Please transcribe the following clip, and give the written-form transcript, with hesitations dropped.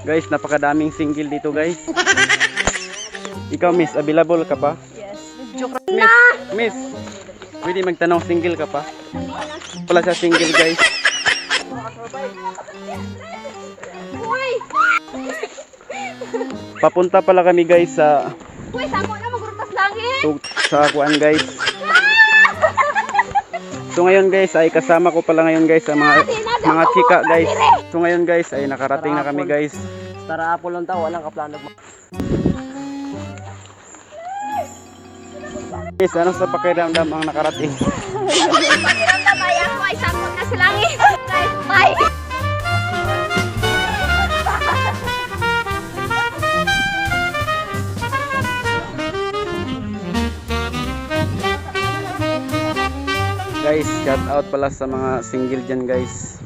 Guys, napakadaming single dito guys. Ikaw miss, available ka pa? Yes. Joke. Miss, pwede magtanong single ka pa? Wala siya single guys. Uy! Papunta pala kami guys sa Uy, sako na magrutas langit. sa kuan guys. So ngayon guys ay kasama ko pala ngayon guys sa mga chika guys. So ngayon guys ay nakarating na kami guys. Tara apple lang tao, walang kaplano. Guys, ano sa pakiramdam ang nakarating? Pakiramdam ay ako ay sako na sa langit. Bye! Guys, shout out pala sa mga single dyan guys.